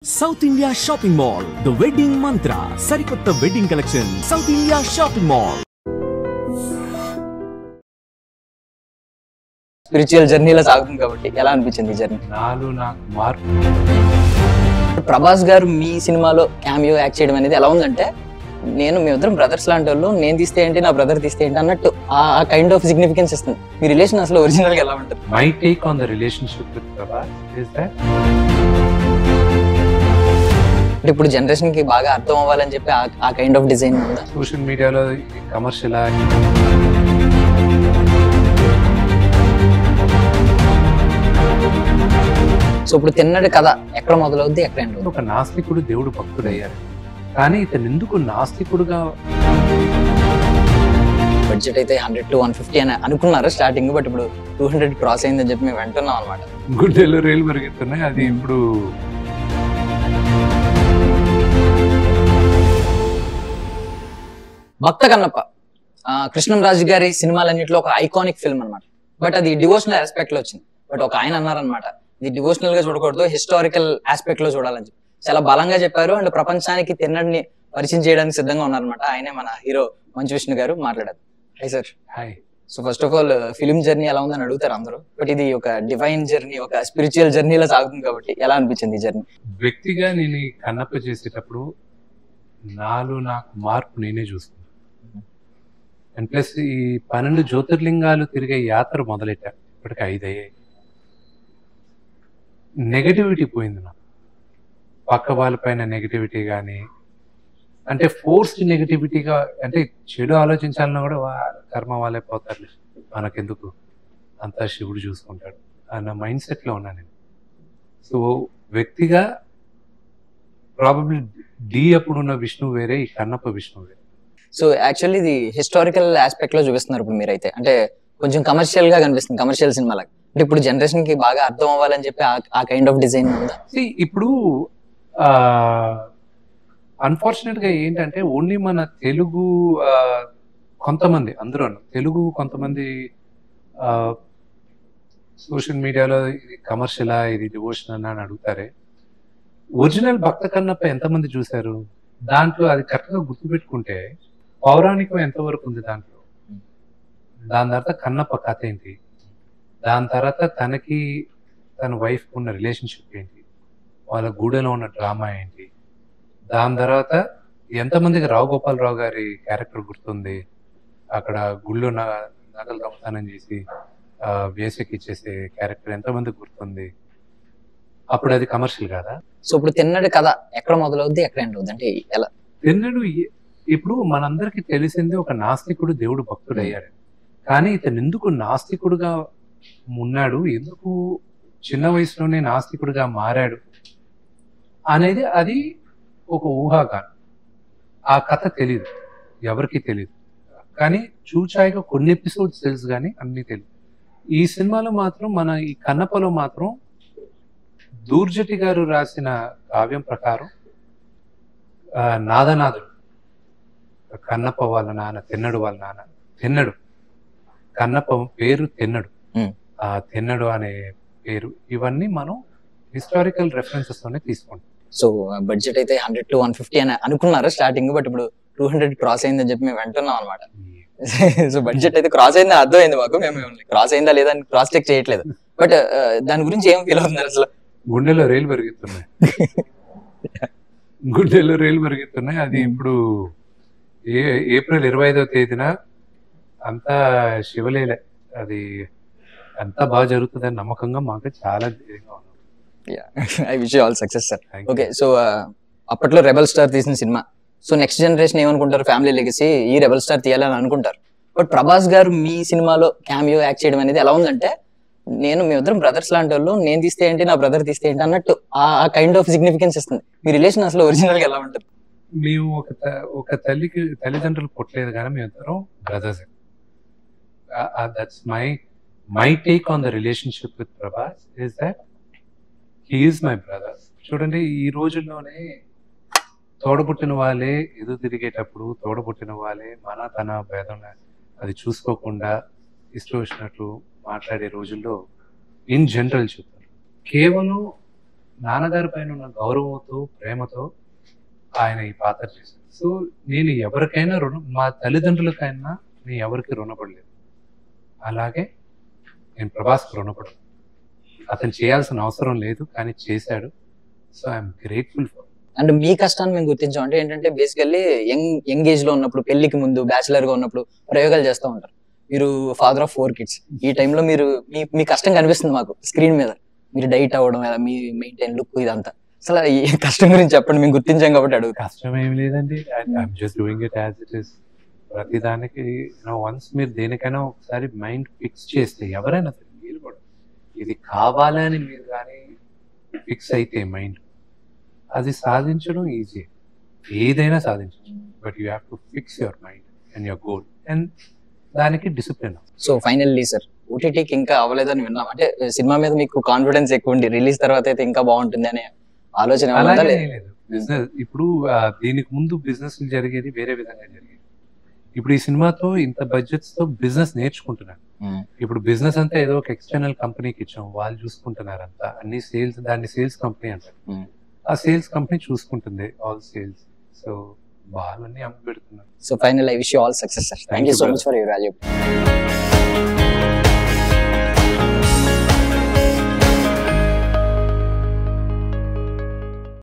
South India Shopping Mall, The Wedding Mantra, Sarikotta Wedding Collection, South India Shopping Mall. Spiritual జర్నీలో సాగుతుంది కాబట్టి ఎలా అనిపించింది ఈ జర్నీ? నాకు మార్పు. ప్రభాస్ గారు మీ సినిమాలో క్యామియో యాక్ట్ చేయడం అనేది ఎలా ఉందంటే, మేమిద్దరం బ్రదర్స్ లాంటి వాళ్ళు, నేను తీస్తే ఏంటి నా బ్రదర్ తీస్తే ఏంటి అన్నట్టు ఆ కైండ్ ఆఫ్ సిగ్నిఫికెన్స్ ఇస్తుంది. మీ రిలేషన్ అసలు ఒరిజినల్ గా ఎలా ఉంటుంది? My take on the relationship with Prabhas is that ఇప్పుడు జనరేషన్ కి బాగా అర్థం అవ్వాలని చెప్పి ఆ కైండ్ ఆఫ్ డిజైన్ ఉందా? సోషల్ మీడియాలో కమర్షియల్ సో ఇప్పుడు తిన్నది కథ ఎక్కడ మొదలవుద్ది, ఎక్కడ ఎండ్ అవుతుంది? ఒక నాస్తికుడు దేవుడు భక్తుడయ్యారు, కానీ ఇతను ఎందుకు నాస్తికుడుగా? బడ్జెట్ అయితే 100 to 150 అని అనుకున్నారు స్టార్టింగ్, బట్ ఇప్పుడు 200 క్రాస్ అయిందని చెప్పి మేము వింటున్నాం అనమాట. గుడ్డెల్లో రైలు పెరుగుతున్నాయి. అది ఇప్పుడు భక్త కన్నప్ప కృష్ణంరాజు గారి సినిమాలన్నింటిలో ఒక ఐకానిక్ ఫిల్మ్ అనమాట. బట్ అది డివోషనల్ ఆస్పెక్ట్ లో వచ్చింది. బట్ ఒక ఆయన అన్నారనమాట, ఇది డివోషనల్ గా చూడకూడదు, హిస్టారికల్ ఆస్పెక్ట్ లో చూడాలని చెప్పి చాలా బలంగా చెప్పారు. అండ్ ప్రపంచానికి తిన్నడిని పరిచయం చేయడానికి సిద్ధంగా ఉన్నారనమాట. ఆయనే మన హీరో మంచు విష్ణు గారు. మాట్లాడారు. High sir. Hi. So first of all film journey ఎలా ఉందని అడుగుతారు అందరూ, బట్ ఇది ఒక డివైన్ జర్నీ, ఒక స్పిరిచువల్ జర్నీలో సాగుతుంది కాబట్టి ఎలా అనిపించింది ఈ జర్నీ? వ్యక్తిగా నేను కన్నప్ప చేసేటప్పుడు నాకు మార్పు నేనే చూసుకున్నాను. అండ్ ప్లస్ ఈ 12 జ్యోతిర్లింగాలు తిరిగే యాత్ర మొదలెట్టా. ఇప్పటికి 5 అయ్యాయి. నెగటివిటీ పోయింది నాకు. పక్క వాళ్ళపైన నెగటివిటీ కానీ, అంటే ఫోర్స్డ్ నెగటివిటీగా, అంటే చెడు ఆలోచించాలన్నా కూడా కర్మ వాళ్ళే పోతారు, మనకెందుకు, అంతా శివుడు చూసుకుంటాడు అన్న మైండ్ సెట్లో ఉన్నా నేను. సో వ్యక్తిగా ప్రాబబ్లీ అప్పుడున్న విష్ణు వేరే, ఈ కన్నప్ప విష్ణు వేరే. సో యాక్చువల్లీ ఇది హిస్టారికల్ ఆస్పెక్ట్ లో చూపిస్తున్నారు ఇప్పుడు మీరైతే, అంటే కొంచెం కమర్షియల్ గా కనిపిస్తుంది, కమర్షియల్ సినిమా లాగా. అంటే ఇప్పుడు జనరేషన్ కి బాగా అర్థం అవ్వాలని చెప్పి ఆ కైండ్ ఆఫ్ డిజైన్ ఉందా? ఇప్పుడు అన్ఫార్చునేట్ గా ఏంటంటే ఓన్లీ మన తెలుగు కొంతమంది, అందరూ తెలుగు కొంతమంది సోషల్ మీడియాలో ఇది కమర్షియలా, ఇది డివోషనల్ అని అడుగుతారే. ఒరిజినల్ భక్త కన్నప్ప ఎంతమంది చూశారు? దాంట్లో అది కరెక్ట్ గా గుర్తుపెట్టుకుంటే పౌరాణికం ఎంతవరకు ఉంది దాంట్లో. దాని తర్వాత కన్నప్ప కథ ఏంటి, దాని తర్వాత తనకి తన వైఫ్ ఉన్న రిలేషన్షిప్ ఏంటి, వాళ్ళ గూడెలో ఉన్న డ్రామా ఏంటి, దాని తర్వాత ఎంతమందికి రావు గోపాలరావు గారి క్యారెక్టర్ గుర్తుంది, అక్కడ గుళ్ళో నగలు దొంగతనం చేసి వేసకి ఇచ్చేసే క్యారెక్టర్ ఎంతమందికి గుర్తుంది. అప్పుడు అది కమర్షియల్ కాదా? సో ఇప్పుడు తిన్నది కథ ఎక్కడ మొదలవుద్ది, ఎక్కడ ఎండ్ అవుద్ది, అంటే ఎలా? తిన్నడు ఇప్పుడు మనందరికి తెలిసింది, ఒక నాస్తికుడు దేవుడు భక్తుడు అయ్యాడు, కానీ ఇతను ఎందుకు నాస్తికుడుగా ఉన్నాడు, ఎందుకు చిన్న వయసులోనే నాస్తికుడుగా మారాడు అనేది అది ఒక ఊహాగానం. ఆ కథ తెలియదు, ఎవరికి తెలియదు. కానీ చూచాయిగా కొన్ని ఎపిసోడ్స్ తెలుసు, కానీ అన్ని తెలియదు. ఈ సినిమాలో మాత్రం, మన ఈ కన్నప్పలో మాత్రం దూర్జటి గారు రాసిన కావ్యం ప్రకారం నాదనాథుడు, కన్నప్ప వాళ్ళ నాన్న, తిన్నడు వాళ్ళ నాన్న, తిన్నడు, కన్నప్ప పేరు తిన్నడు, ఆ తిన్నడు అనే పేరు, ఇవన్నీ మనం హిస్టారికల్ రెఫరెన్సెస్ తోనే తీసుకుంటాం. సో బడ్జెట్ అయితే 100 to 150 అని అనుకున్నారు స్టార్టింగ్, బట్ ఇప్పుడు 200 క్రాస్ అయిందని చెప్పి మేము వింటున్నాం అనమాట. సో బడ్జెట్ అయితే క్రాస్ అయిందని అర్థమైంది మాకు, మేము క్రాస్ అయిందా లేదా అని క్రాస్ చెక్ చేయట్లేదు. బట్ దాని గురించి ఏం ఫీల్ అవుతున్నారు అసలు? గుండెలో రైలు పెరుగుతున్నాయి, గుండెలో రైలు పెరుగుతున్నాయి. అది ఇప్పుడు ఏప్రిల్ 25వ తేదీన అంతా శివలీల, అది అంతా బాగా జరుగుతుందని నమ్మకంగా మాకు చాలా ధైర్యంగా ఉంది. I wish you all success sir. Okay, so అప్పట్లో రెబల్ స్టార్ తీసిన సినిమా, సో నెక్స్ట్ జనరేషన్ ఏమనుకుంటారు, ఫ్యామిలీ లెగసీ ఈ రెబల్ స్టార్ తీయాలని అనుకుంటారు. బట్ ప్రభాస్ గారు మీ సినిమాలో క్యామియో యాక్ట్ చేయడం అనేది ఎలా ఉందంటే, మేమిద్దరం బ్రదర్స్ లాంటి వాళ్ళు, నేను తీస్తే ఏంటి నా బ్రదర్ తీస్తే ఏంటి అన్నట్టు ఆ కైండ్ ఆఫ్ సిగ్నిఫికెన్స్ ఇస్తుంది. మీ రిలేషన్ అసలు ఒరిజినల్ గా ఎలా ఉంటుంది? మేము ఒక తల్లిదండ్రులు పుట్టలేదు, కానీ మేమిద్దరం brothers. That's my take on the relationship with Prabhas is that he is my brother. చూడండి, ఈ రోజుల్లోనే తోడబుట్టిన వాళ్ళే ఎదురు తిరిగేటప్పుడు, తోడబుట్టిన వాళ్ళే మన తన భేదం అది చూసుకోకుండా ఇష్టం వచ్చినట్లు మాట్లాడే రోజుల్లో ఇన్ జనరల్ చెప్తారు. కేవలం నాన్నగారి పైన ఉన్న గౌరవంతో ప్రేమతో ఆయన ఈ పాత్ర చేశారు. సో నేను ఎవరికైనా మా తల్లిదండ్రులకైనా నేను ఎవరికి రుణపడలేదు. అలాగే నేను ప్రభాస్కి రుణపడను. అతను చేయాల్సిన అవసరం లేదు కానీ చేశాడు. So I'm grateful for. And మీ కష్టాన్ని మేము గుర్తించాం అంటే ఏంటంటే బేసికల్లీ యంగ్ ఏజ్ లో ఉన్నప్పుడు, పెళ్లికి ముందు, బ్యాచిలర్ గా ఉన్నప్పుడు ప్రయోగాలు చేస్తూ ఉంటారు. మీరు ఫాదర్ ఆఫ్ 4 kids. ఈ టైంలో మీరు మీ కష్టం కనిపిస్తుంది మాకు స్క్రీన్ మీద. మీరు డైట్ అవ్వడం, మీ మెయింటైన్ లుక్, ఇదంతా అసలు ఈ కష్టం గురించి చెప్పండి, మేము గుర్తించాం కాబట్టి అడుగు. కష్టం ఏమి లేదండి. I'm just doing it as it is. ప్రతి దానికి వన్స్ మీరు దేనికైనా ఒకసారి మైండ్ ఫిక్స్ చేస్తే, ఎవరైనా సరే మీరు కూడా ఇది కావాలని మీరు కానీ ఫిక్స్ అయితే మైండ్, అది సాధించడం ఈజీ. ఏదైనా సాధించవచ్చు. But you have to fix your mind and your goal, and దానికి డిసిప్లిన్. సో ఫైనల్లీ సార్, ఓటీటీకి ఇంకా అవ్వలేదని విన్నాం. అంటే సినిమా మీద మీకు కాన్ఫిడెన్స్ ఎక్కువ ఉండి రిలీజ్ తర్వాత అయితే ఇంకా బాగుంటుంది అనే ఆలోచన అలాగే లేదు. బిజినెస్ ఇప్పుడు దీనికి ముందు బిజినెస్ జరిగేది వేరే విధంగా జరిగేది. ఇప్పుడు ఈ సినిమాతో ఇంత బడ్జెట్స్ తో బిజినెస్ నేర్చుకుంటున్నాను. ఇప్పుడు బిజినెస్ అంతా ఏదో ఒక ఎక్స్టర్నల్ కంపెనీకి ఇచ్చాం, వాళ్ళు చూసుకుంటున్నారు అంతా. అన్ని సేల్స్, దాన్ని సేల్స్ కంపెనీ అంటారు. ఆ సేల్స్ కంపెనీ చూసుకుంటుంది ఆల్ సేల్స్. సో వాళ్ళని అమ్మి పెడుతున్నారు. So final I wish you all success sir. Thank you so much for your value.